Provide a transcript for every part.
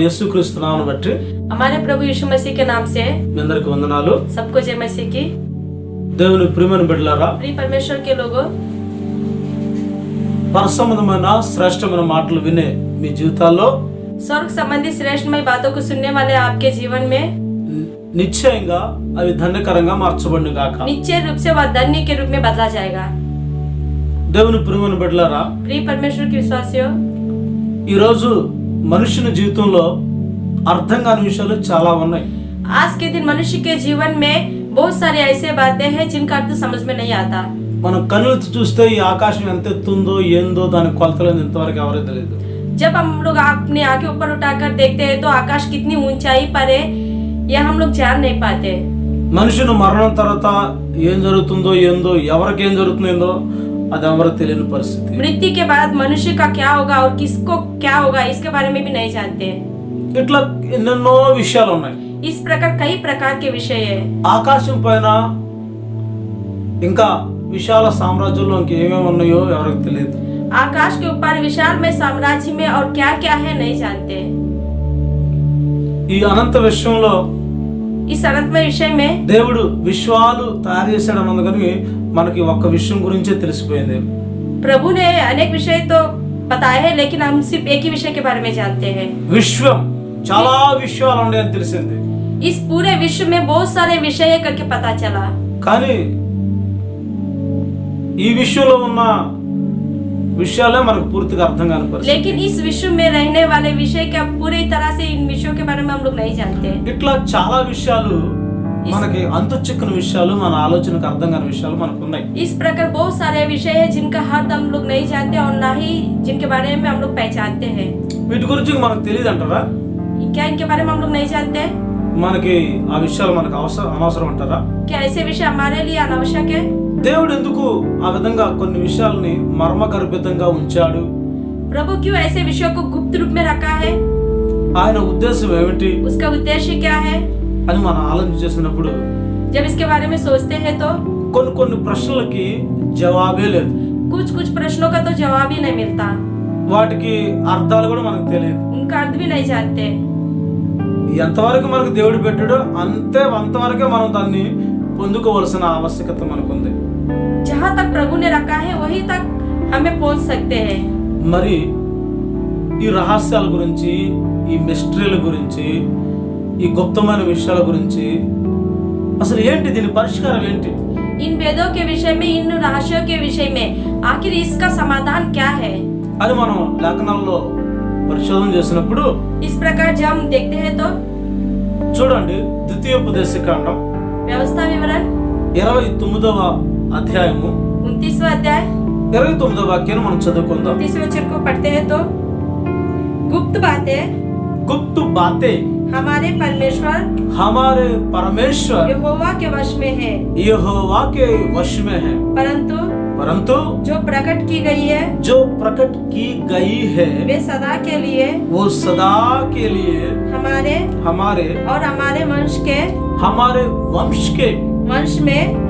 యేసుక్రీస్తు నామమును బట్టి हमारे प्रभु यीशु मसीह के नाम से మీ అందరికి వందనాలు. सबको जय मसीह की। దేవుని ప్రియమైన బిడ్డలారా, प्रिय परमेश्वर के लोगों, పరసంబంధమైన శ్రేష్టమైన మాటలు వినే మీ జీవితాల్లో स्वर्ग संबंधी श्रेष्ठमय बातों को सुनने वाले आपके जीवन में నిశ్చయంగా అవి ధన్యకరంగా మార్చబడును గాక. निश्चय रूप से वह धन्य के रूप में बदला जाएगा। దేవుని ప్రియమైన బిడ్డలారా, प्रिय परमेश्वर के विश्वासियों, ఈ రోజు మనుషుని జీవితంలో అర్థం కాని విషయాలు చాలా ఉన్నాయి. आज के दिन मनुष्य के जीवन में बहुत सारी ऐसे बातें हैं जिनका अर्थ समझ में नहीं आता। మనం కన్నులతో చూస్తే ఈ ఆకాశం ఎంత ఎత్తుందో ఏందో దాని కొలతలేదు ఇంతవరకు ఎవరికి తెలియదు. जब हम लोग अपनी आंखें ऊपर उठाकर देखते हैं तो आकाश कितनी ऊंचाई पर है यह हम लोग जान नहीं पाते। మనుషుని మరణం తర్వాత ఏం జరుగుతుందో ఏందో ఎవరికి ఏం జరుగుతుందో అది ఎవరికి తెలియని పరిస్థితి. मृत्यु के बाद मनुष्य का क्या होगा और किसको क्या होगा इसके बारे में भी नहीं जानते। ఇట్లా ఎన్నెన్నో విషయాలు ఉన్నాయి. इस प्रकार कई प्रकार के विषय है। ఆకాశం పైన ఇంకా విశాల సామ్రాజ్యంలో ఇంకేమేమి ఉన్నాయో ఎవరికి తెలియదు. आकाश के ऊपर विशाल में साम्राज्य में और क्या क्या है नहीं जानते। ఈ అనంత విశ్వంలో इस अनंतमय विषय में దేవుడు విశ్వాలు తయారు చేశాడు అందుకని మనకి ఒక్క విషయం గురించే తెలిసిపోయింది. प्रभु ने अनेक विषय तो बताए हैं लेकिन हम सिर्फ एक ही विषय के बारे में जानते हैं। విశ్వం చాలా విషయాలు ఉన్నాయని తెలిసింది. इस पूरे विश्व में बहुत सारे विषय है करके पता चला। కానీ ఈ విశ్వంలో ఉన్న విషయాలే మనకు పూర్తిగా అర్థం కాని పరిస్థితి. लेकिन इस विश्व में रहने वाले विषय का पूरी तरह से इन विषयों के बारे में हम लोग नहीं जानते। ఇట్లా చాలా విషయాలు మనకి అంతు చిక్కని విషయాలు మన ఆలోచనకు అర్థం కాని విషయాలు మనకు ఉన్నాయి. इस प्रकार बहुत सारे विषय है जिनका हद हम लोग नहीं जानते और ना ही जिनके बारे में हम लोग पहचानते हैं। వీటి గురించి మనకు తెలియదు అంటారా? क्या इनके बारे में हम लोग नहीं जानते? మనకి ఆ విషయాలు మనకు అనవసరం అంటారా? क्या ऐसे विषय हमारे लिए अनावश्यक है? దేవుడు ఎందుకు ఆ విధంగా కొన్ని విషయాలని మర్మగర్భితంగా ఉంచాడు? प्रभु क्यों ऐसे विषयों को गुप्त रूप में रखा है? ఆయన उद्देश्యం ఏమిటి उसका उद्देश्य क्या है అని మనం ఆలోచన చేసినప్పుడు जब इसके बारे में सोचते हैं तो కొన్ని ప్రశ్నలకి జవాబే లేదు. कुछ प्रश्नों का तो जवाब ही नहीं मिलता। వాటికి అర్థాలు కూడా మనకు తెలియదు. उनका अर्थ भी नहीं जानते। ఎంతవరకు మనకు దేవుడు పెట్టాడో అంతవరకే మనం దాన్ని పొందుకోవాల్సిన ఆవశ్యకత మనకుంది. जहाँ तक प्रभु ने रखा है वहीं तक हमें पहुँच सकते हैं। మరి ఈ రహస్యాల గురించి, ఈ మిస్టరీల గురించి, ఈ గుప్తమైన విషయాల గురించి అసలు ఏంటి, దీని పరిష్కారం ఏంటి? इन वेदों के विषय में, इन रहस्यों के विषय में आखिर इसका समाधान क्या है అని మనం లేఖనాల్లో పరిశోధన చేసినప్పుడు इस प्रकार जब हम देखते हैं तो చూడండి, ద్వితీయోపదేశకాండం व्यवस्था विवरण 29వ అధ్యాయము 29वां अध्याय 29వ వాక్యాన్ని మనం చదువుకుందాం. 29वें वचन को पढ़ते हैं तो गुप्त बातें हमारे परमेश्वर यहोवा के वश में है, परंतु जो प्रकट की गई है वे सदा के लिए हमारे और हमारे वंश के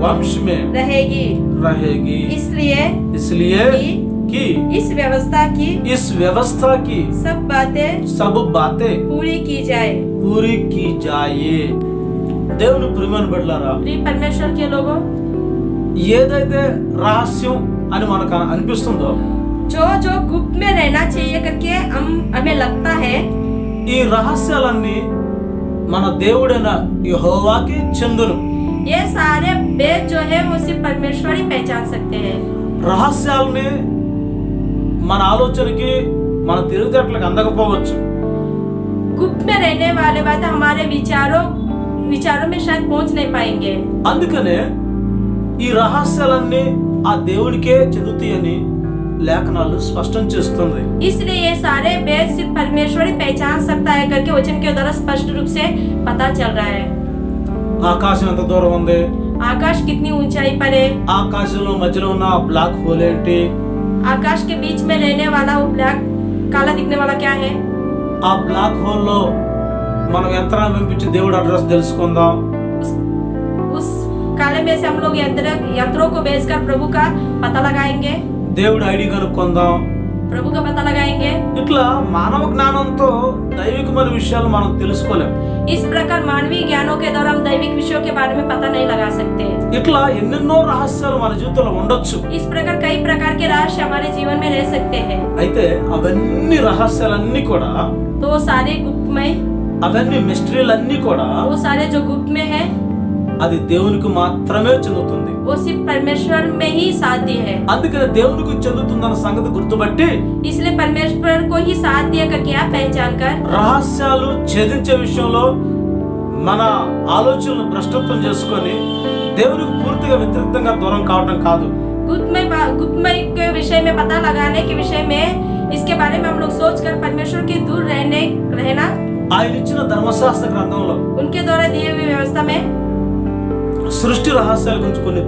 वंश में रहेगी। इसलिए कि इस व्यवस्था की सब बातें पूरी की जाए। దేవుని ప్రియమైన బిడ్డలారా, प्रिय परमेश्वर के लोगों, ఏదైతే రహస్యం అని మనకు అనిపిస్తుందో, जो गुप्त में रहना चाहिए करके हमें लगता है, ఈ రహస్యాలన్నీ మన దేవుడైన యెహోవాకి చెందును. ये सारे भेद जो है वो सिर्फ परमेश्वर ही पहचान सकते हैं। రహస్యాలని మన ఆలోచనకి, మన తెలివితేటలకు అందకపోవచ్చు. गुप्त में रहने वाले बातें हमारे विचारों में शायद पहुंच नहीं पाएंगे। అందుకనే ఈ రహస్యాలన్నీ ఆ దేవుడికే చెందుతాయని లేఖనాలు స్పష్టం చేస్తుంది. इसलिए ये सारे भेद सिर्फ परमेश्वर ही पहचान सकता है करके वचन के द्वारा स्पष्ट रूप से पता चल रहा है। ఆకాశం ఎంత దూరం ఉంది, आकाश कितनी ऊंचाई पर है, ఆకాశంలో మధ్యలో ఉన్న బ్లాక్ హోల్ ఏంటి, आकाश के बीच में रहने वाला वो ब्लैक काला दिखने वाला क्या है, ఆ బ్లాక్ హోల్ లో మనం యంత్రాన్ని పంపించి దేవుడి అడ్రస్ తెలుసుకుందాం. उस काले में से हम लोग यंत्रों को भेजकर प्रभु का पता लगाएंगे। దేవుడి ఐడి కనుక్కుందాం, प्रभु का पता लगाएंगे। ఇట్లా మానవ జ్ఞానంతో దైవికమైన విషయాలు మనం తెలుసుకోలేం. इस प्रकार मानवीय ज्ञानों के द्वारा हम दैविक विषयों के बारे में पता नहीं लगा सकते। ఇట్లా ఎన్నెన్నో రహస్యాలు మన జీవితంలో ఉండొచ్చు. इस प्रकार कई प्रकार के रहस्य हमारे जीवन में रह सकते हैं। అయితే అవన్నీ రహస్యాలన్నీ కూడా, तो वो सारे गुप्तमय, అవన్నీ మిస్టరీలన్నీ కూడా वो सारे जो गुप्त में है, అది దేవునికి మాత్రమే చెందుతుంది. वो सिर्फ परमेश्वर में ही साध्य है। అందుకని దేవునికి చెందుతుందన్న సంగతి గుర్తుపట్టి, इसलिए परमेश्वर को ही साध्य करके आप पहचान कर రహస్యాలు ఛేదించే విషయంలో మన ఆలోచనలు భ్రష్టత్వం చేసుకొని దేవునికి పూర్తిగా వ్యతిరేకంగా దూరం కావడం కాదు. गुप्तमय के विषय में पता लगाने के विषय में इसके बारे में हम लोग सोच कर परमेश्वर के दूर रहना, ఆయన ఇచ్చిన ధర్మశాస్త్ర గ్రంథంలో उनके द्वारा दिए हुए व्यवस्था में సృష్టి రహస్యాల గురించి కొన్ని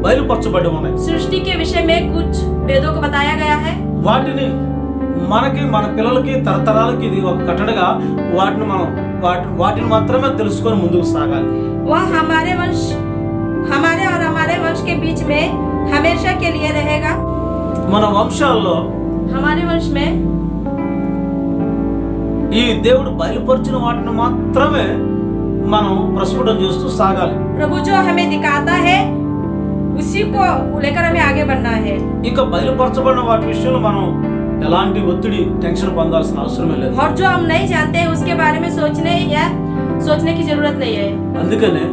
బయలుపరచబడి ఉన్నాయి. सृष्टि के विषय में कुछ वेदों को बताया गया है। వాటిని మనకి, మన పిల్లలకి, తరతరాలకి ఇది ఒక కట్టడగా వాటిని మాత్రమే తెలుసుకొని ముందుకు సాగాలి. वह हमारे और हमारे वंश के बीच में हमेशा के लिए रहेगा। మన వంశాల్లో हमारे वंश में ఈ దేవుడు బయలుపరిచిన వాటిని మాత్రమే మనం ప్రస్ఫుటం చేస్తూ సాగాలి. प्रभु जो हमें दिखाता है उसी को लेकर हमें आगे बढ़ना है। ఇక బయలుపరచబడిన వాటి విషయంలో మనం ఎలాంటి ఒత్తిడి, టెన్షన్ పొందాల్సిన అవసరమే లేదు. और जो हम नहीं जानते हैं उसके बारे में सोचने की जरूरत नहीं है। అందుకనే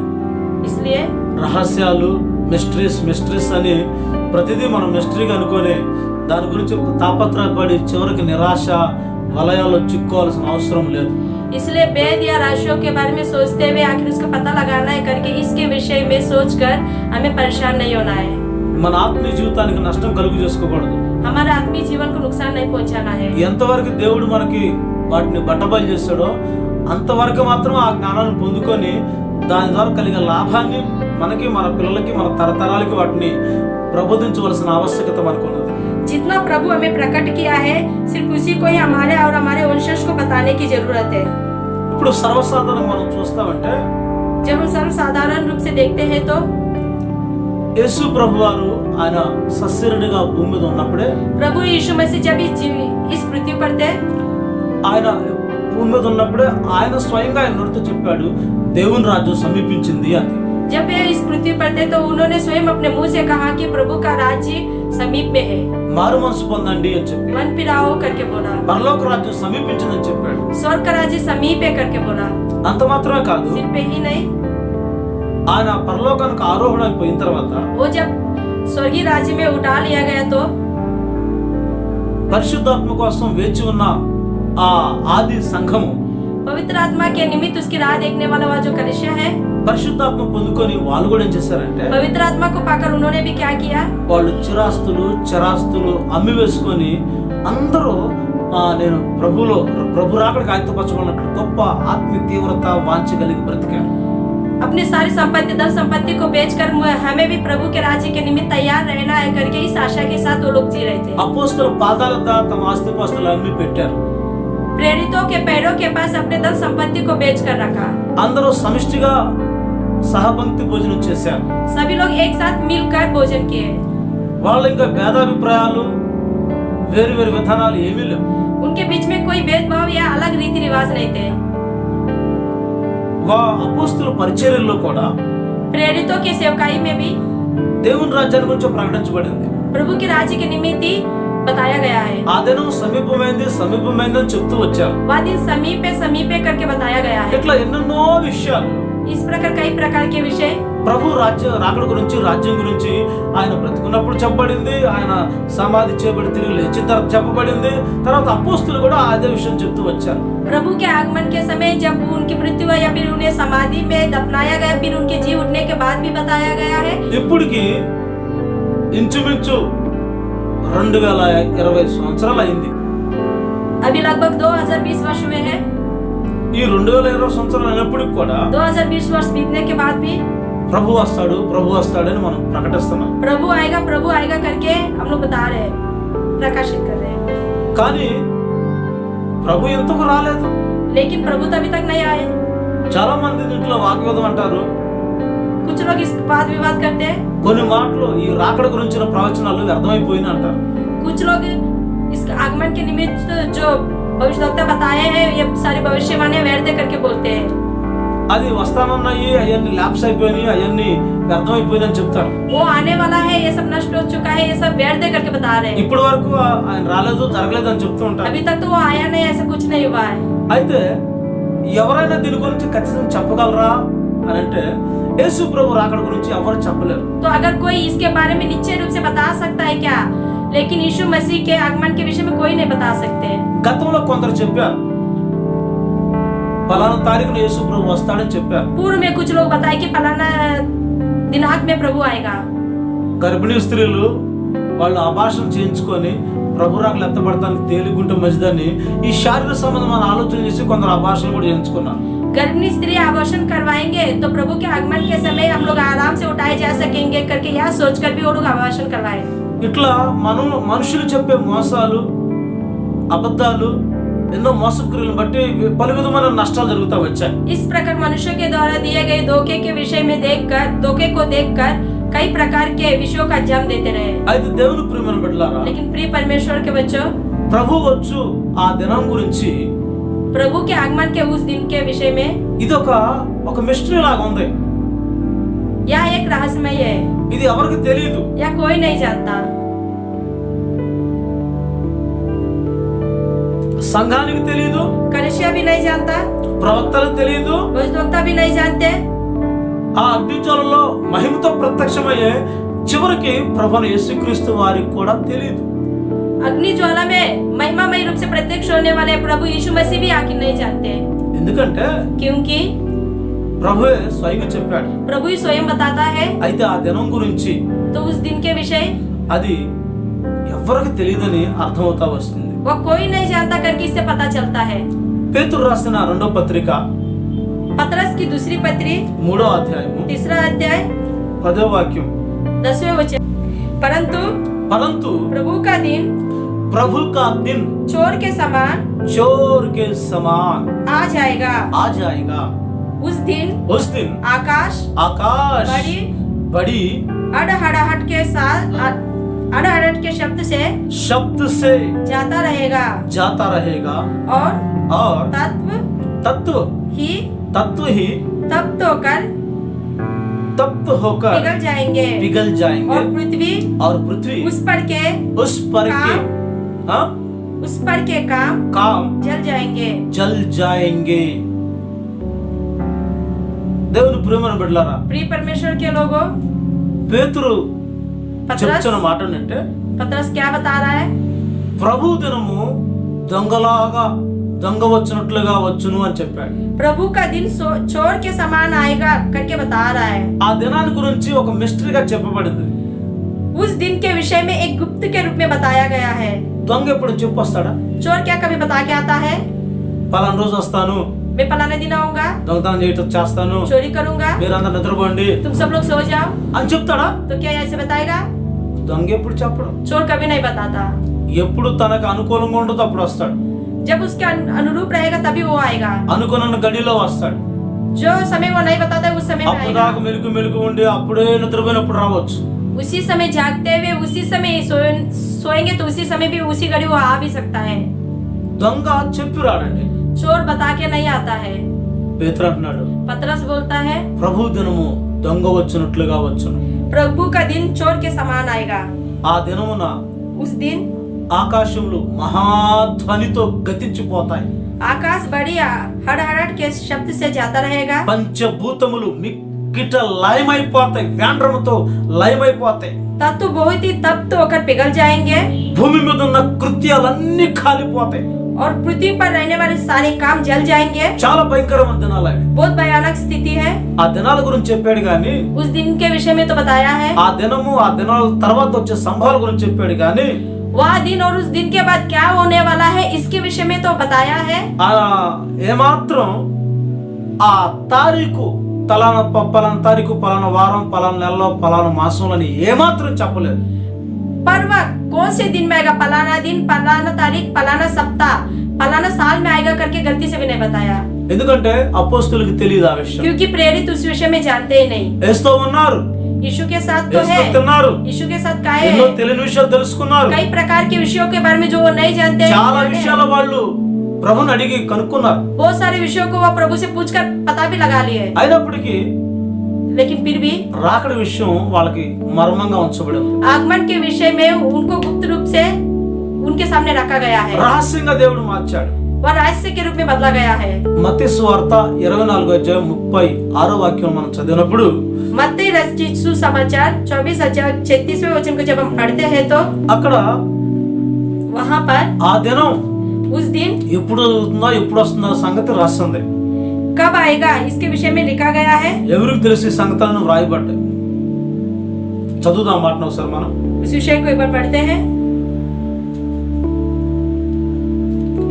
इसलिए రహస్యాలు, మిస్టరీస్ అని ప్రతిదీ మనం మిస్టరీగా అనుకొని దాని గురించి తాపత్రయపడి చివరికి నిరాశ వలయాల్లో చిక్కోవాల్సిన అవసరం లేదు. इसलिए वेद या राशियों के बारे में सोचते हुए आखिर उसका पता लगाना है करके इसके विषय में सोचकर हमें परेशान नहीं होना है। మన ఆత్మీయ జీవితానికి నష్టం కలుగు చేసుకోకూడదు. हमारे आत्मीय जीवन को नुकसान नहीं पहुंचाना है। ఎంతవరకు దేవుడు మనకి వాటిని బట్టబయలు చేస్తాడో అంతవరకు మాత్రం ఆ జ్ఞానాన్ని పొందుకొని దాని ద్వారా కలిగే లాభాన్ని మనకి, మన పిల్లలకి, మన తరతరాలకి వాటిని ప్రబోధించవలసిన ఆవశ్యకత మనకున్నది. जितना प्रभु हमें प्रकट किया है सिर्फ उसी को ही हमारे और हमारे वंशज को बताने की जरूरत है। ఇప్పుడు సర్వసాధారణంగా మనం చూస్తామంటే, जब हम सर्वसाधारण रूप से देखते हैं तो యేసు ప్రభు వారు ఆయన సశరీరుడిగా భూమి మీద ఉన్నప్పుడే, प्रभु यीशु मसीह जब इस पृथ्वी पर थे, ఆయన భూమి మీద ఉన్నప్పుడే ఆయన స్వయంగా ఆయన నోటితో చెప్పాడు, దేవుని రాజ్యం సమీపించింది అని. जब वे इस पृथ्वी पर थे तो उन्होंने स्वयं अपने मुंह से कहा कि प्रभु का राज्य समीप में है। మారు మనసు పొందండి అని చెప్పి, मन फिराओ करके बोला। పరలోక రాజ్యం సమీపించిందని చెప్పాడు. स्वर्ग का राज्य समीप है करके बोला। అంత మాత్రమే కాదు, सिर्फ यही नहीं, ఆయన పరలోకానికి ఆరోహణ అయిపోయిన తర్వాత वो जब स्वर्गीय राज्य में उठा लिया गया तो పరిశుద్ధాత్మ కోసం వేచి ఉన్న ఆ ఆది సంఘము पवित्र आत्मा के निमित्त उसकी राह देखने वाला वह जो कलिसिया है, పరిశుద్ధాత్మ పొందుకొని వాళ్ళు కూడా ఏం చేశారంటే, पवित्र आत्मा को पाकर उन्होंने भी क्या किया, వాళ్ళు చరాస్తులు అమ్మి వేసుకొని అందరూ నేను ప్రభు రాకడికి ఆయుధపరచబడినట్టు గొప్ప ఆత్మీయ తీవ్రత వాంఛ కలిగి బ్రతికారు. अपनी सारी संपत्ति, धन संपत्ति को बेचकर हमें भी प्रभु के राज्य के निमित्त तैयार रहना है करके इस आशा के साथ वो लोग जी रहे थे। అపోస్తలుల పాదాల వద్ద తమ ఆస్తిపాస్తులు అమ్మి పెట్టారు. प्रेरितों के पैरों के पास अपने धन संपत्ति को बेच कर रखा। అందరూ సమిష్టిగా సహపంక్తి భోజనం చేశారు. सभी लोग एक साथ मिलकर भोजन किए। వాళ్ళు ఇంకా భేదాభిప్రాయాలు, వేరు విధానాలు ఏమీ లేవు. उनके बीच में कोई भेदभाव या अलग रीति रिवाज नहीं थे। అపోస్తలుల పరిచర్యల్లో కూడా प्रेरितों के सेवकाई में भी దేవుని రాజ్యాన్ని గురించి ప్రకటించబడింది. प्रभु के राज्य के निमित्त ही बताया गया है। ఆ దినం సమీపమైంది అని చెప్తూ వచ్చారు. वह दिन समीपे करके बताया गया है। ఇట్లా ఎన్నెన్నో విషయాలు, इस प्रकार कई प्रकार के विषय ప్రభు రాకడ గురించి, రాజ్యం గురించి ఆయన బ్రతికున్నప్పుడు చెప్పబడింది, ఆయన సమాధి చేయబడి తిరిగి లేచిన తర్వాత చెప్పబడింది. తర్వాత అపోస్తులు కూడా అదే విషయం చెప్తూ వచ్చారు. प्रभु के आगमन के समय जब उनकी मृत्यु हुई या फिर उन्हें समाधि में दफनाया गया, फिर उनके जी उठने के बाद भी बताया गया है। ఇప్పటికి ఇంచుమించు 2020 సంవత్సరాలు అయింది. अभी लगभग 2020 वर्ष हुए हैं। ఈ 2020 సంవత్సరాలు అయినప్పటికి కూడా 2020 वर्ष बीतने के बाद भी ప్రభు వస్తాడని మనం ప్రకటిస్తున్నాం. प्रभु आएगा करके हम लोग बता रहे हैं, प्रकाशित कर रहे हैं। కానీ ప్రభు ఎంతకు రాలేదు. लेकिन प्रभु तो अभी तक नहीं आए। చాలా మంది దీంట్లో వాగ్వాదం అంటారు. कुछ लोग इस वाद विवाद करते हैं। కొన్ని మాటలు ఈ రాకడ గురించిన ప్రవచనాలు వ్యర్థమైపోయిన అంటారు. कुछ लोग इस आगमन के निमित्त जो भविष्यवक्ता बताए हैं ये सारी भविष्यवाणी व्यर्थ करके बोलते हैं। అది వస్తానన్నాయి, అవన్నీ ల్యాప్స్ అయిపోయినాయి, అవన్నీ వ్యర్థమైపోయినాయి అని చెప్తారు. वो आने वाला है, ये सब नष्ट हो चुका है, ये सब व्यर्थ करके बता रहे हैं। ఇప్పటి వరకు ఆయన రాలేదు, జరగలేదు అని చెప్తూ ఉంటారు. अभी तक तो वो आया नहीं, ऐसा कुछ नहीं हुआ है। అయితే ఎవరైనా దీని గురించి ఖచ్చితంగా చెప్పగలరా అని అంటే యేసు ప్రభు రాకడ గురించి ఎవరు చెప్పలేరు. तो अगर कोई इसके बारे में निश्चय रूप से बता सकता है क्या? लेकिन यीशु मसीह के आगमन के विषय में कोई नहीं बता सकते। గతంలో కొందరు చెప్పారు, పలానా తారీఖున యేసు ప్రభు వస్తాడని చెప్పారు. पूर्व में कुछ लोग बताए कि फलाना दिनांक में प्रभु आएगा। గర్భిణీ స్త్రీలు వాళ్ళు అభాషణ చేయించుకొని ప్రభు రాకలు ఎత్తబడతానికి తేలిగుంటే మంచిదని ఈ శారీరక సంబంధమైన ఆలోచన చేసి కొందరు అభాషణ కూడా చేయించుకున్నారు. गर्भिणी स्त्री आभूषण करवाएंगे तो प्रभु के आगमन के समय हम लोग आराम से उठाए जा सकेंगे करके यह सोचकर भी वो लोग आभूषण करवाए। ఇట్లా మనుషులు చెప్పే మోసాలు, అబద్ధాలు, ఎన్నో మోసక్రియలను బట్టి పలు విధమైన నష్టాలు జరుగుతూ వచ్చాయి. इस प्रकार मनुष्य के द्वारा दिए गए धोखे के विषय में धोखे को देखकर कई प्रकार के विषयों का अंजाम देते रहे। అయితే దేవుని ప్రియమైన బిడ్డలారా, लेकिन प्रिय परमेश्वर के बच्चों, ప్రభు వచ్చు ఆ దినం గురించి प्रभु के आगमन के उस दिन के विषय में ఇది ఒక మిస్టరీ లాగా ఉంది. यह एक रहस्यमय है, ఇది ఎవరికి తెలియదు. यह कोई नहीं जानता। సంఘానికి తెలియదు, कलीसिया भी नहीं जानता, ప్రవక్తలకు తెలియదు, भविष्यवक्ता भी नहीं जानते। ఆ అగ్నిజ్వాలలో మహిమతో ప్రత్యక్షమయ్యే చివరికి ప్రభువైన యేసుక్రీస్తు వారికి కూడా తెలియదు. अग्नि ज्वाला में महिमामय रूप से प्रत्यक्ष होने वाले प्रभु यीशु मसीह भी आखिर नहीं जानते, ఎందుకంటే क्योंकि ప్రభువే స్వయంగా చెప్పాడు. प्रभु ही स्वयं बताता है। అయితే ఆ దినం గురించి तो उस दिन के विषय అది ఎవరికి తెలియదని అర్థమవుతా వస్తుంది. वह कोई नहीं जानता करके इससे पता चलता है। పేతురు రాసిన రెండో పత్రిక पतरस की दूसरी पत्री 3వ అధ్యాయము 3रा अध्याय 10వ వాక్యం. 10वें वचन, परंतु प्रभु का दिन प्रभु का दिन चोर के समान आ जाएगा। उस दिन आकाश बड़ी अड़हड़ाहट के शब्द से जाता रहेगा और तत्व ही तप्त होकर पिघल जाएंगे और पृथ्वी उस पर के काम जल जाएंगे। దేవుని ప్రియమైన బిడ్డలారా, प्रिय परमेश्वर के लोगों, పేతురు చెప్తున్న మాట ఏంటంటే पतरस क्या बता रहा है? ప్రభు దినము దొంగ వచ్చినట్లుగా వచ్చును అని చెప్పాడు. प्रभु का दिन चोर के समान आएगा करके बता रहा है। ఆ దినాన్ని గురించి ఒక మిస్టరీగా చెప్పబడింది. उस दिन के विषय में एक गुप्त के रूप में बताया गया है। దొంగ ఎప్పుడు చెప్పొస్తాడా? चोर क्या कभी बता के आता है? పలానా రోజు వస్తాను, मैं फलाने दिन आऊंगा, దొంగతనం చేయటం చేస్తాను, चोरी करूंगा, మీరందరూ నిద్రపోండి तुम सब लोग सो जाओ అని చెప్తాడా? तो क्या ऐसे बताएगा? దొంగ ఎప్పుడు చెప్పడు. चोर कभी नहीं बताता। ఎప్పుడు తనకు అనుకూలంగా ఉండదు అప్పుడు వస్తాడు. जब उसके अनुरूप रहेगा तभी वो आएगा। అనుకున్న గడిలో వస్తాడు. जो समय वो नहीं बताता उस समय में అప్పుడు आएगा। దాకా మెలుకు ఉండి అప్పుడే నిద్రపోయినప్పుడు రావచ్చు. उसी समय जागते हुए उसी समय सोएंगे तो उसी समय भी उसी घड़ी वो आ भी सकता है। దొంగ చెప్పి రాడండి, चोर बता के नहीं आता है। పేతురు అంటున్నాడు, पतरस बोलता है ప్రభు దినము దొంగ వచ్చినట్లుగా వచ్చును. प्रभु का दिन चोर के समान आएगा। ఆ దినమున उस दिन ఆకాశములు మహాధ్వనితో గతించిపోతాయి. आकाश बड़ी हड़हड़ाहट के शब्द से जाता रहेगा। పంచభూతములు మిక్కిట లయమైపోతాయి, వ్యాండ్రముతో లయమైపోతాయి. तत्व बहुत ही तप्त होकर पिघल जाएंगे భూమి మీద ఉన్న కృత్యాలన్నీ కాలిపోతాయి. और पृथ्वी पर रहने वाले सारे काम जल जाएंगे। చాలా భయంకరమైన దినాలు అవి. बहुत भयानक स्थिति है। ఆ దినాల గురించి చెప్పాడు గాని, उस दिन के विषय में तो बताया है। ఆ దినము ఆ దినాల తర్వాత వచ్చే సంభవాల గురించి చెప్పాడు గాని, वह दिन और उस दिन के बाद क्या होने वाला है इसके विषय में तो बताया है। ఏమాత్రం ఆ తారీఖు పలానా తారీఖు పలానా వారం పలానా నెలలో పలానా మాసంలో అని ఏమాత్రం చెప్పలేదు. पर वह कौन से दिन में आएगा, फलाना दिन, फलाना तारीख, फलाना सप्ताह, फलाना साल में आएगा करके गलती से भी नहीं बताया। ఎందుకంటే అపోస్తులకు తెలియదు ఆ విషయం. क्योंकि प्रेरित उस विषय में जानते ही नहीं। యేసుతో ఉన్నారు, यीशु के साथ तो है, యేసుతో తిన్నారు, यीशु के साथ खाए, ఎన్నో తెలియని విషయాలు తెలుసుకున్నారు, कई प्रकार के विषयों के बारे में जो वो नहीं जानते हैं, చాలా విషయాల వాళ్ళు ప్రభుని అడిగి కనుక్కున్నారు. बहुत सारे विषयों को वो प्रभु से पूछकर पता भी लगा लिए, అయినప్పటికీ लेकिन फिर भी రాకడ విషయం వాళ్ళకి మర్మంగా ఉంచబడి ఉంది. आगमन के विषय में उनको गुप्त रूप से उनके सामने रखा गया है, రహస్యంగా దేవుడు మార్చాడు. वह रहस्य के रूप में बदला गया है। మత్తయి సువార్త 24:36 వాక్యం మనం చదివినప్పుడు मत्ती रचित सुसमाचार 24:36वें वचन को जब हम पढ़ते हैं तो అక్కడ वहां पर ఆ దినం उस दिन ఎప్పుడు అవుతుందో ఎప్పుడు వస్తుందో సంగతి రాస్తుంది. कब आएगा इसके विषय में लिखा गया है। ఎవరికి తెలిసి ఈ సంగతులను వ్రాయబడ్డాయి. చదువుదాం మాట ఒకసారి మనం. उस विषय को एक बार पढ़ते हैं।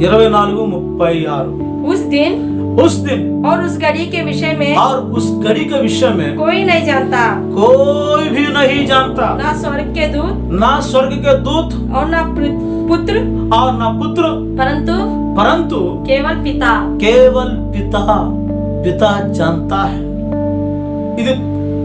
24:36 उस दिन उस दिन और उस घड़ी के विषय में और उस घड़ी के विषय में कोई नहीं जानता, कोई भी नहीं जानता, ना स्वर्ग के दूत ना स्वर्ग के दूत और ना पुत्र और ना पुत्र, परंतु केवल पिता पिता जानता है. ఇది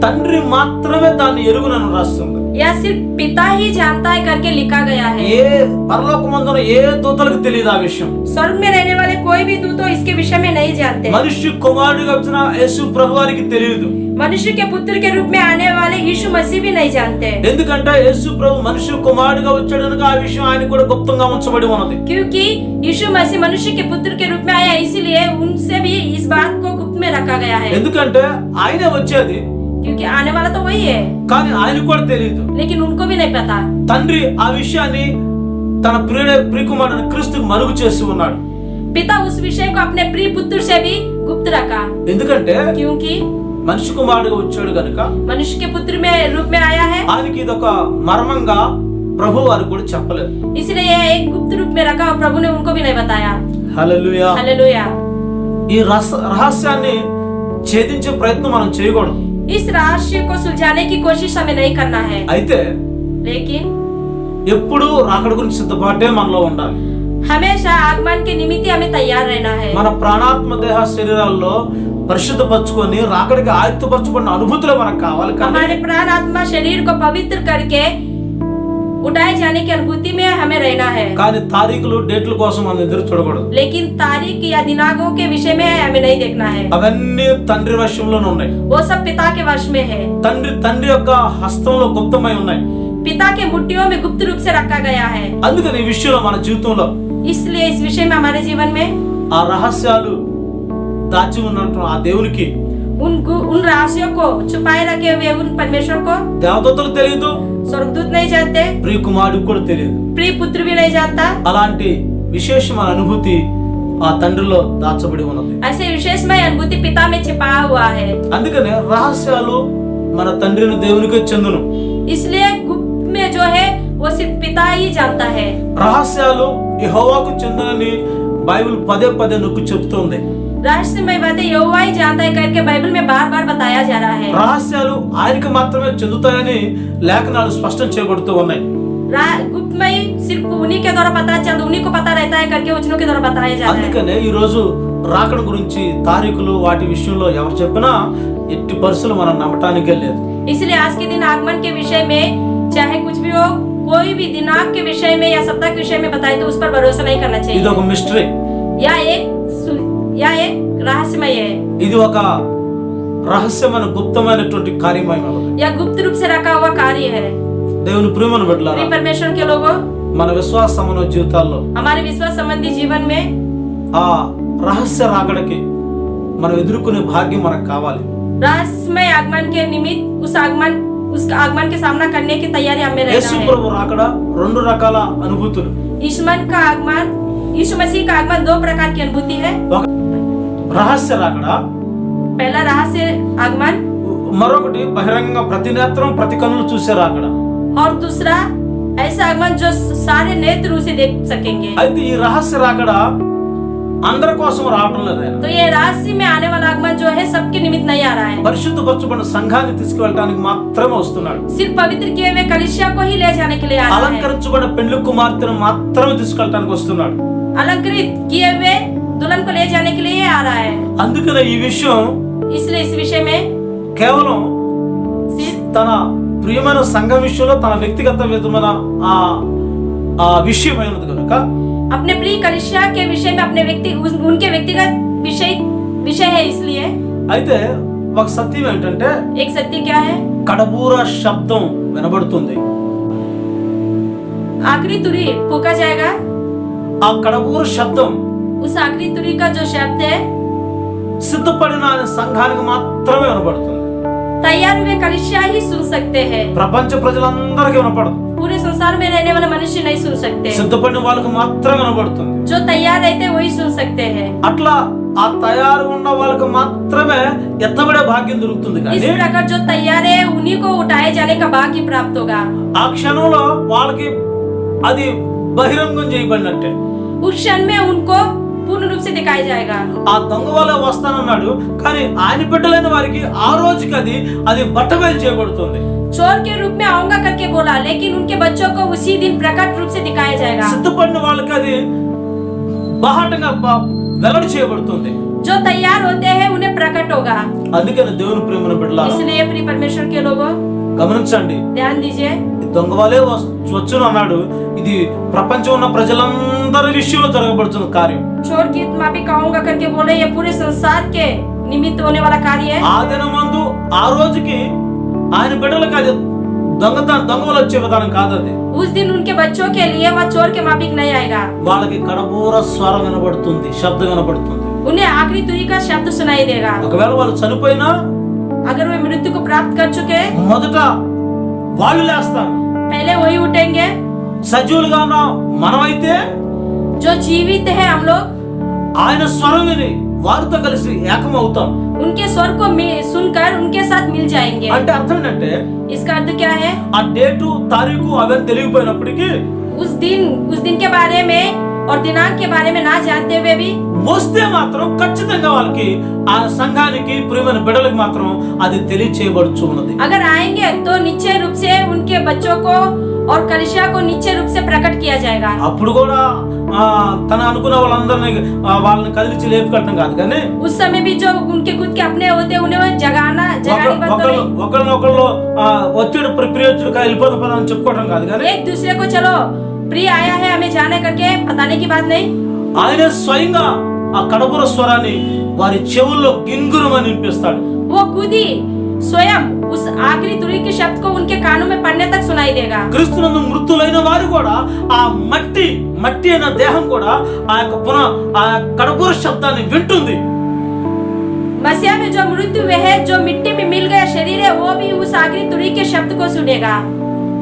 తండ్రి మాత్రమే దాన్ని ఎరుగునని రాస్తుంది. यह सिर्फ पिता ही जानता है करके लिखा गया है। ఏ పరలోకమందున ఏ దూతలకు తెలియదు ఆ విషయం. स्वर्ग में रहने वाले कोई भी दूत इसके विषय में नहीं जानते। మనిషి కుమారుడిగా వచ్చిన యేసు ప్రభువారికి తెలియదు. मनुष्य के पुत्र के रूप में आने वाले यीशु मसीह भी नहीं जानते, ఎందుకంటే యేసు ప్రభు మనిషి కుమారుడిగా వచ్చాడు కనుక ఆ విషయం ఆయన కూడా గుప్తంగా ఉంచబడి ఉన్నది. क्योंकि यीशु मसीह मनुष्य के पुत्र के रूप में आया, इसीलिए उनसे भी इस बात को गुप्त में रखा गया है। ఎందుకంటే ఆయనే వచ్చేది, क्योंकि आने वाला तो वही है, కానీ ఆయనకు కూడా తెలియదు. लेकिन उनको भी नहीं पता। తండ్రి ఆ విషయాన్ని తన ప్రియకుమారుడు క్రీస్తుకు మరుగు చేసి ఉన్నాడు. पिता उस विषय को अपने प्रिय पुत्र से भी गुप्त रखा, ఎందుకంటే क्योंकि మనిషి కుమారుడుగా వచ్చాడు కనుక मनुष्य के पुत्र में रूप में आया है, ఆయనకి ఇదొక మర్మంగా ప్రభు వారికి కూడా చెప్పలేదు. इसलिए यह एक गुप्त रूप में रखा और प्रभु ने उनको भी नहीं बताया। హల్లెలూయా. हालेलुया। ఈ రహస్యాన్ని ఛేదించే ప్రయత్నం మనం చేయకూడదు. इस रहस्य को सुलझाने की कोशिश हमें नहीं करना है, అయితే लेकिन ఎప్పుడు రాకడ గురించి సిద్ధపాటే మనలో ఉండాలి. हमेशा आगमन के निमित्त हमें तैयार रहना है। మన ప్రాణాత్మ దేహ శరీరాల్లో పరిశుద్ధపరచుకొని రాకడికి ఆయుత్తపరచబడిన అనుభూతులు మనకు కావాలి. हमारे प्राण आत्मा शरीर को पवित्र करके उठाए जाने की अनुभूति में हमें रहना है, కానీ తారీఖులు డేట్ల కోసం మనం ఎదురు చూడకూడదు. लेकिन तारीख या दिनांकों के विषय में हमें नहीं देखना है। అవన్నీ తండ్రి వశంలోనే ఉన్నాయి. वो सब पिता के वश में है, తండ్రి యొక్క హస్తంలో గుప్తమై ఉన్నాయి. पिता के मुट्ठियों में गुप्त रूप से रखा गया है। అందుకని ఈ విషయంలో మన జీవితంలో इसलिए इस विषय में हमारे जीवन में ఆ రహస్యాలు దాచి ఉన్నట్టు ఆ దేవునికి उन रहस्यों को छुपाए रखे हुए उन परमेश्वर को దేవదూతలు తెలియదు, स्वर्गदूत नहीं जानते, ప్రియ కుమారుడికి కూడా తెలియదు. प्रिय पुत्र भी नहीं जानता। అలాంటి విశేషమైన అనుభూతి ఆ తండ్రిలో దాచబడి ఉన్నది. ऐसे विशेषमय अनुभूति पिता में छिपाया हुआ है, అందుకనే రహస్యాలు మన తండ్రిని దేవునికే చెందును. इसलिए गुप्त में जो है वो सिर्फ पिता ही जानता है। రహస్యాలు యెహోవాకు చెందునని బైబిల్ పదే పదే నొక్కి చెప్తోంది. रहस्यमय बातें यहोवा ही जानता है करके बाइबल में बार बार बताया जा रहा है। రహస్యాలు ఆయనకి మాత్రమే చెందుతాయని లేఖనాలు స్పష్టం చేయబడుతూ ఉన్నాయి. गुप्तमय सिर्फ उन्हीं के द्वारा पता चल, उन्हीं को पता रहता है करके वचनों के द्वारा बताया जा रहा है। అందుకనే ఈ రోజు రాకడ గురించి తారీఖులు వాటి విషయంలో ఎవరు చెప్పినా ఎట్టి పరిస్థితులు మనం నమ్మటానికే లేదు. इसलिए आज के दिन आगमन के विषय में चाहे कुछ भी हो, कोई भी दिनांक के विषय में या सप्ताह के विषय में बताए तो उस पर भरोसा नहीं करना चाहिए। ఇది ఒక మిస్టరీ, या एक रहस्यमय है, ఇది ఒక రహస్యమైన గుప్తమైనటువంటి కార్యమై ఉన్నది. या गुप्त रूप से रखा हुआ कार्य है। దేవుని ప్రియమైన బిడ్డలారా, परमेश्वर के लोगों, మన విశ్వాస సంబంధ జీవితాల్లో हमारे विश्वास संबंधी जीवन में ఆ రహస్య రాకడకి మనం ఎదుర్కొనే భాగ్యం మనకు కావాలి. रहस्यमय आगमन के निमित्त उस आगमन के सामना करने की तैयारी हमें रहना యేసు है। ప్రభు రాకడ రెండు రకాల అనుభూతులు. यीशु मसीह का आगमन दो प्रकार की अनुभूति है। రహస్య రాకడ, पहला रहस्य आगमन, మరొకటి బహిరంగ ప్రతి నేత్రం ప్రతి కన్నులు చూసే రాకడ. और दूसरा ऐसा आगमन जो सारे नेत्र उसे देख सकेंगे। అయితే ఈ రహస్య రాకడ అందరి కోసం రావడం లేదు. ఆయన तो ये रहस्य में आने वाला आगमन जो है सबके निमित्त नहीं आ रहा है, పరిశుద్ధపరచబడిన సంఘాన్ని తీసుకువెళ్ళడానికి మాత్రమే వస్తున్నాడు. सिर्फ पवित्र किए हुए कलीसिया को ही ले जाने के लिए आ रहा है, అలంకరించబడిన పెళ్లి కుమార్తెను మాత్రమే తీసుకెళ్ళడానికి వస్తున్నాడు. अलंकृत किए हुए दुल्हन को ले जाने के लिए आ रहा है। అందుకనే ఈ విషయం इसलिए इस विषय में కేవలం सिर्फ తన ప్రియమైన సంఘం విషయంలో తన వ్యక్తిగత విధమైన ఆ విషయమైనది కనుక अपने प्रिय कलीसिया के विषय में अपने उनके व्यक्तिगत विषय है, इसलिए అయితే ఒక సత్యం ఏంటంటే एक सत्य क्या है, కడబూర శబ్దం వినబడుతుంది. आखिरी तुरी फूका जाएगा. ఆ కడబూర శబ్దం उस आखिरी तुरी का जो शब्द है సిద్ధపడిన సంఘానికి మాత్రమే వినబడుతుంది. तैयार हुए कलीसिया ही सुन सकते हैं. ప్రపంచ ప్రజలందరికీ వినపడదు. पूरे संसार में रहने वाले मनुष्य नहीं सुन सकते. సిద్ధపడిన వాళ్ళకి మాత్రమే వినబడుతుంది. जो तैयार रहते हैं वही सुन सकते हैं. అట్లా ఆ తయారు ఉన్న వాళ్ళకి మాత్రమే ఎత్తబడే భాగ్యం దొరుకుతుంది. इस కానీ प्रकार जो तैयार है उन्हीं को उठाए जाने का भाग्य प्राप्त होगा. ఆ క్షణంలో వాళ్ళకి అది బహిరంగం చేయబడినట్టే. उस क्षण में उनको पूर्ण रूप से दिखाया जाएगा. ఆ దొంగ వాళ్ళే వస్తానన్నాడు, కానీ ఆయన బిడ్డలైన వారికి ఆ రోజుకి అది బట్టబయలు చేయబడుతుంది. चोर के रूप में आऊंगा करके बोला, लेकिन उनके बच्चों को उसी दिन प्रकट रूप से दिखाया जाएगा. సిద్ధపడిన వాళ్ళకి అది బాహటంగా వెల్లడి చేయబడుతుంది. जो तैयार होते हैं उन्हें प्रकट होगा. అందుకని దేవుని ప్రేమను బిడ్డలారా इसलिए प्रिय परमेश्वर के लोगों గమనించండి. ध्यान दीजिए. దొంగ వాళ్ళే వచ్చును అన్నాడు. ఇది ప్రపంచం ఉన్న ప్రజలందరి విషయంలో జరగబడుతున్న కార్యం. चोर की माफी कहूंगा करके बोले, ये पूरे संसार के निमित्त होने वाला कार्य है. ఆ దినమందు ఆ రోజుకి ఆయన బిడ్డలకు అది దొంగలు వచ్చే విధానం కాదది. उस दिन उनके बच्चों के लिए वह चोर के माफिक नहीं आएगा. వాళ్ళకి కడబూర స్వరం వినబడుతుంది, శబ్దం వినబడుతుంది. उन्हें आखिरी तुरी का शब्द सुनाई देगा. ఒకవేళ వాళ్ళు చనిపోయినా अगर वे मृत्यु को प्राप्त कर चुके మొదట వాళ్ళు లేస్తారు. पहले वही उठेंगे. సజీవులుగా ఉన్న మనమైతే जो जीवित है हम लोग ఆయన స్వరం విని వారితో కలిసి ఏకమవుతాం. उनके स्वर को सुनकर उनके साथ मिल जाएंगे. అంటే అర్థం ఏంటంటే इसका अर्थ क्या है, ఆ డేటు తారీఖు అవన్నీ తెలియకపోయినప్పటికీ उस दिन के बारे में और दिनांक के बारे में ना जानते हुए भी వస్తే మాత్రం ఖచ్చితంగా వాళ్ళకి ఆ సంఘానికి ప్రియమైన బిడ్డలకు మాత్రం అది తెలియచేయబడుచు ఉన్నది. अगर आएंगे तो निश्चय रूप से उनके बच्चों को और कलीसिया को निश्चय रूप से प्रकट किया जाएगा. అప్పుడు కూడా తన అనుకున్న వాళ్ళందరినీ వాళ్ళని కదిలించి లేపుకెళ్ళటం కాదు, కానీ उस समय भी जो उनके खुद के अपने होते उन्हें जगानी बात तो नहीं. ఒకరినొకళ్ళు వచ్చాడు ప్రియచుడుగా వెళ్ళిపోతాం అని చెప్పుకోవడం కాదు, కానీ एक दूसरे को चलो प्रिय आया है हमें जाने करके बताने की बात नहीं. ఆయన స్వయంగా ఆ కడబుర స్వరాన్ని వారి చెవుల్లో గింగురమని వినిపిస్తాడు. वो खुद ही स्वयं उस आखिरी तुरी के शब्द को उनके कानों में पड़ने तक सुनाई देगा. క్రీస్తునందు మృతులైన వారు కూడా ఆ మట్టి అయిన దేహం కూడా ఆ కడబుర శబ్దాన్ని వింటుంది. मसीह में जो मृत्यु हुए है, जो मिट्टी में मिल गया शरीर है, वो भी उस आखिरी तुरी के शब्द को सुनेगा.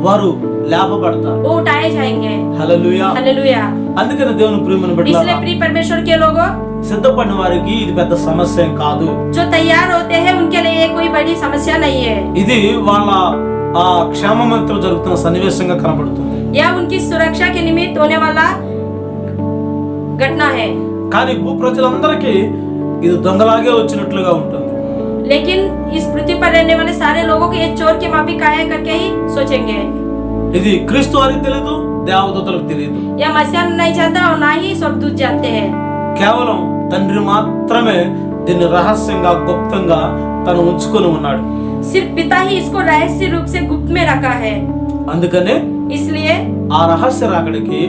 వారు లేపబడతారు. वो उठाए जाएंगे. హల్లెలూయా. हालेलुया. అందుకని దేవుని ప్రియమైన इसलिए బిడ్డలారా प्रिय परमेश्वर के लोगों, సిద్ధపడిన వారికి ఇది పెద్ద సమస్య ఏం కాదు. जो तैयार होते हैं उनके लिए ये कोई बड़ी समस्या नहीं है. ఇది వాళ్ళ ఆ క్షేమమంతో జరుగుతున్న సన్నివేశంగా కనబడుతుంది. यह उनकी सुरक्षा के निमित्त होने वाला घटना है. కానీ భూ ప్రజలందరికీ ఇది దొంగలాగే వచ్చినట్లుగా ఉంటుంది. लेकिन इस पृथ्वी पर रहने वाले सारे लोगों को ये चोर के माफिक आया करके ही सोचेंगे. ఇది క్రీస్తు వారికి తెలియదు, దేవదూతలకు తెలియదు. यह मसीह नहीं जानता और ना ही स्वर्गदूत जानते हैं. కేవలం తండ్రి మాత్రమే దీన్ని రహస్యంగా గుప్తంగా తను ఉంచుకొని ఉన్నాడు. सिर्फ पिता ही इसको रहस्य रूप से गुप्त में रखा है. అందుకనే इसलिए ఆ రహస్య రాకడికి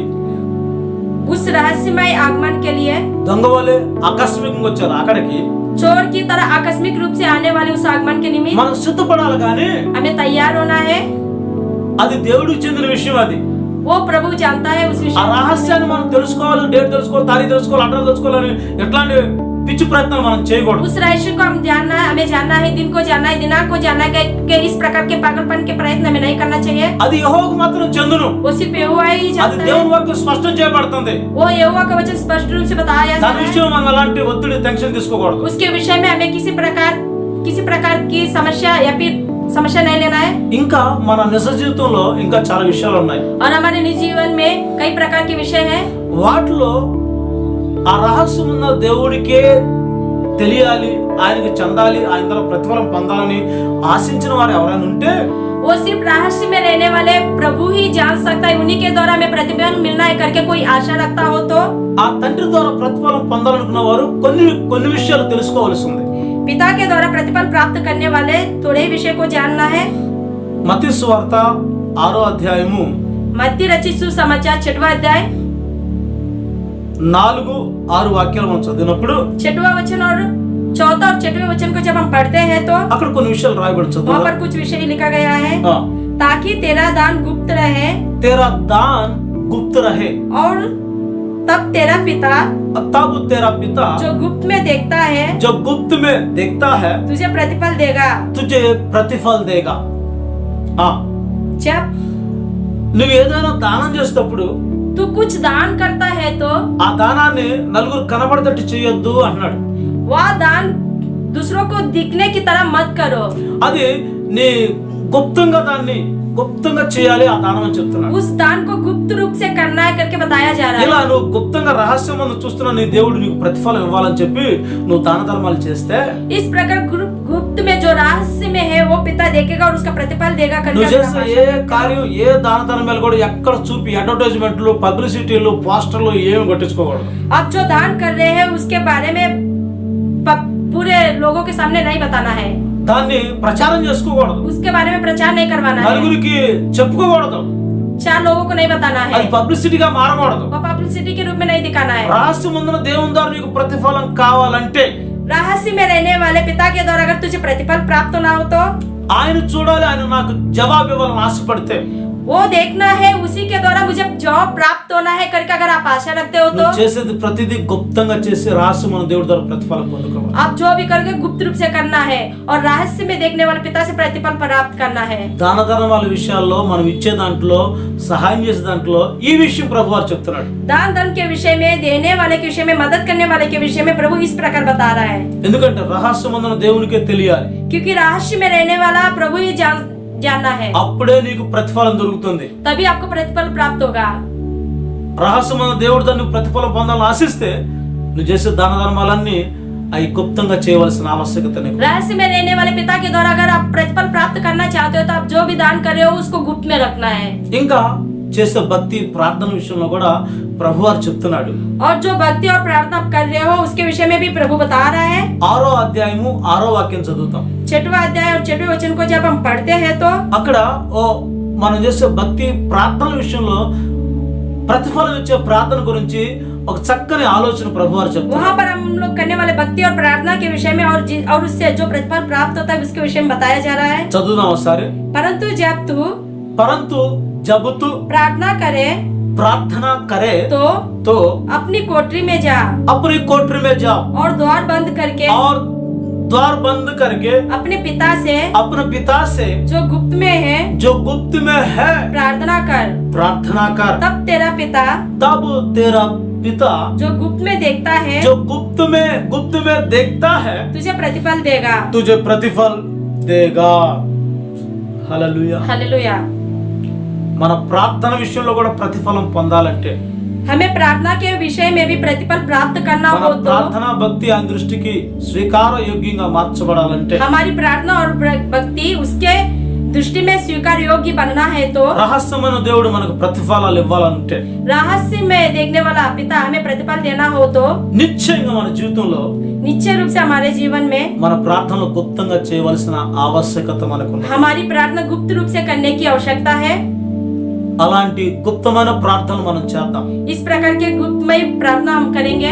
उस रहस्यमय आगमन के लिए దొంగ వలె ఆకస్మికంగా వచ్చే రాకడికి चोर की तरह आकस्मिक रूप से आने वाले उस आगमन के निमित्त మనం సిద్ధపడాలి. కానీ हमें तैयार होना है. అది దేవుడికి చెందిన విషయం. అది वो प्रभु जानता है उस ఆ विषय. రహస్యాన్ని మనం తెలుసుకోవాలి, డేట్ తెలుసుకోవాలి, తారీఖు తెలుసుకోవాలి, అడ్రస్ తెలుసుకోవాలని ఎట్లాంటి పిచ్చి ప్రయత్నాలు మనం చేయకూడదు. उस रहस्य को हम जानना है, हमें जानना है, दिन को जानना है, दिनांक को जानना है. कि इस प्रकार के पागलपन के प्रयत्न हमें नहीं करना चाहिए. అది యెహోవాకు మాత్రం చెందును. वो सिर्फ यहोवा ही అది जानता है. దేవుని వాక్యం స్పష్టం చేయబడుతుంది. वो यहोवा का वचन स्पष्ट रूप से बताया దాని जाता है. విషయం మనం అలాంటి ఒత్తిడి టెన్షన్ తీసుకోకూడదు. उसके विषय में हमें किसी प्रकार की समस्या या फिर समस्या नहीं लेना है. ఇంకా మన నిజ జీవితంలో ఇంకా చాలా విషయాలు ఉన్నాయి. और हमारे निजी जीवन में कई प्रकार के विषय हैं. వాటిలో ఆ రహస్యం ఉన్న దేవుడికే తెలియాలి, ఆయనకి చెందాలి, ఆయన ద్వారా ప్రతిఫలం పొందాలని ఆశించిన వారు ఎవరైనా ఉంటే वो सिर्फ रहस्य में रहने वाले प्रभु ही जान सकता है. उन्हीं के द्वारा हमें प्रतिफल मिलना है करके कोई आशा रखता हो तो ఆ తండ్రి ద్వారా ప్రతిఫలం పొందాలనుకున్న వారు కొన్ని విషయాలు తెలుసుకోవాల్సి ఉంది. पिता के द्वारा प्रतिफल प्राप्त करने वाले थोड़े विषय को जानना है. మత్తయి సువార్త 6వ అధ్యాయము मत्ती रचित सुसमाचार 6वां अध्याय 4-6 వాక్యాలు మనం చదివినప్పుడు 6वां वचन और 4वां और 6वें वचन को जब हम पढ़ते हैं तो అక్కడ కొన్ని విషయాలు రాయబడి वहाँ చదువు. पर कुछ विषय लिखा गया है, ताकि तेरा दान गुप्त रहे तेरा दान गुप्त रहे और तब तेरा पिता तब तेरा पिता जो गुप्त में देखता है जो गुप्त में देखता है तुझे प्रतिफल देगा. तुझे प्रतिफल देगा. जब నువ్వు ఏదైనా దానం చేసేటప్పుడు तू कुछ दान करता है तो ఆ దానాన్ని నలుగురు కనబడేటట్టు చేయొద్దు అన్నాడు. वह दान दूसरों को दिखने की तरह मत करो. అది నీ గుప్తంగా దాన్ని గుప్తంగా చేయాలి ఆ దానం అని చెప్తున్నాడు. उस दान को गुप्त रूप से करना है करके बताया जा रहा ఇలా है. నువ్వు గుప్తంగా రహస్యమందు చూస్తున్నా నీ దేవుడు నీకు ప్రతిఫలం ఇవ్వాలని చెప్పి నువ్వు దాన ధర్మాలు చేస్తే इस प्रकार गुप्त में जो रहस्य में है वो पिता देखेगा और उसका प्रतिफल देगा करके నువ్వు చేసే अपना ఏ కార్యం ఏ దాన ధర్మాలు కూడా ఎక్కడ చూపి అడ్వర్టైజ్మెంట్లు పబ్లిసిటీలు పోస్టర్లు ఏమి కొట్టించుకోకూడదు. आप जो दान कर रहे हैं उसके बारे में पूरे लोगों के सामने नहीं बताना है, దాన్ని ప్రచారం చేసుకోకూడదు, उसके बारे में प्रचार नहीं करवाना है, నలుగురికి చెప్పుకోకూడదు, 4 लोगों को नहीं बताना है, అది పబ్లిసిటీగా మారకూడదు. वो पब्लिसिटी के रूप में नहीं दिखाना है. రహస్యమందున దేవుని ద్వారా నీకు ప్రతిఫలం కావాలంటే रहस्य में रहने वाले पिता के द्वारा अगर तुझे प्रतिफल प्राप्त ना हो तो ఆయన చూడాలి, ఆయన నాకు జవాబు ఇవ్వాలని ఆశపడితే वो देखना है, उसी के द्वारा मुझे जॉब प्राप्त होना है करके अगर आप आशा रखते हो तो నువ్వు చేసేది ప్రతిదీ గుప్తంగా చేసి రహస్యమైన దేవుడి ద్వారా ప్రతిఫలం పొందుకోవాలి. आप जो भी करोगे गुप्त रूप से करना है और रहस्य में देखने वाले पिता से प्रतिफल प्राप्त करना है. దాన ధర్మాల విషయాల్లో మనం ఇచ్చే దాంట్లో సహాయం చేసే దాంట్లో ఈ విషయం ప్రభువారు చెప్తున్నాడు. दान धर्म के विषय में, देने वाले के विषय में, मदद करने वाले के विषय में प्रभु इस प्रकार बता रहा है. ఎందుకంటే రహస్యమందున దేవునికే తెలియాలి, क्योंकि रहस्य में रहने वाला प्रभु ही जानना है, అప్పుడే నీకు ప్రతిఫలం దొరుకుతుంది. तभी आपको प्रतिफल प्राप्त होगा. రహస్యమైన దేవుడి ద్వారా నువ్వు ప్రతిఫలం పొందాలని ఆశిస్తే నువ్వు చేసే దాన ధర్మాలన్నీ అవి గుప్తంగా చేయవలసిన ఆవశ్యకత నీకు. रहस्य में रहने वाले पिता के द्वारा अगर आप प्रतिफल प्राप्त करना चाहते हो तो आप जो भी दान कर रहे हो उसको गुप्त में रखना है. ఇంకా చేసే భక్తి ప్రార్థన విషయంలో కూడా ప్రభువారు చెప్తున్నాడు. और जो भक्ति और प्रार्थना आप कर रहे हो उसके विषय में भी प्रभु बता रहा है. 6వ అధ్యాయము 6వ వాక్యం చదువుతాం. 6वां अध्याय और 6वें वचन को जब हम पढ़ते हैं तो అక్కడ మనం చేసే భక్తి ప్రార్థన విషయంలో ప్రతిఫలం ఇచ్చే ప్రార్థన గురించి ఒక చక్కని ఆలోచన ప్రభువారు చెప్తారు. वहाँ पर हम लोग करने वाले भक्ति और प्रार्थना के विषय में और उससे जो प्रतिफल प्राप्त होता है उसके विषय में बताया जा रहा है. చదువుదాం ఒకసారి. परंतु जब तू प्रार्थना करे तो अपनी कोठरी में जा अपनी कोठरी में जाओ और द्वार बंद करके अपने पिता से जो गुप्त में है प्रार्थना कर. तब तेरा पिता जो गुप्त में देखता है तुझे प्रतिफल देगा. हालेलुया. మన ప్రార్థన విషయంలో కూడా ప్రతిఫలం పొందాలంటే हमें प्रार्थना के विषय में भी प्रतिफल प्राप्त करना మన हो तो ప్రార్థన భక్తి ఆయన దృష్టికి స్వీకార యోగ్యంగా మార్చబడాలంటే हमारी प्रार्थना और भक्ति उसके दृष्टि में स्वीकार योग्य बनना है तो రహస్యమైన దేవుడు మనకు ప్రతిఫలాలు ఇవ్వాలంటే रहस्य में देखने वाला पिता हमें प्रतिफल देना हो तो నిశ్చయంగా మన జీవితంలో निश्चय रूप से हमारे जीवन में మన ప్రార్థనలు గుప్తంగా చేయవలసిన ఆవశ్యకత మనకు ఉంది. हमारी प्रार्थना गुप्त रूप से करने की आवश्यकता है. అలాంటి గుప్తమైన ప్రార్థనలు మనం చేద్దాం. इस प्रकार के गुप्तमय प्रार्थना हम करेंगे.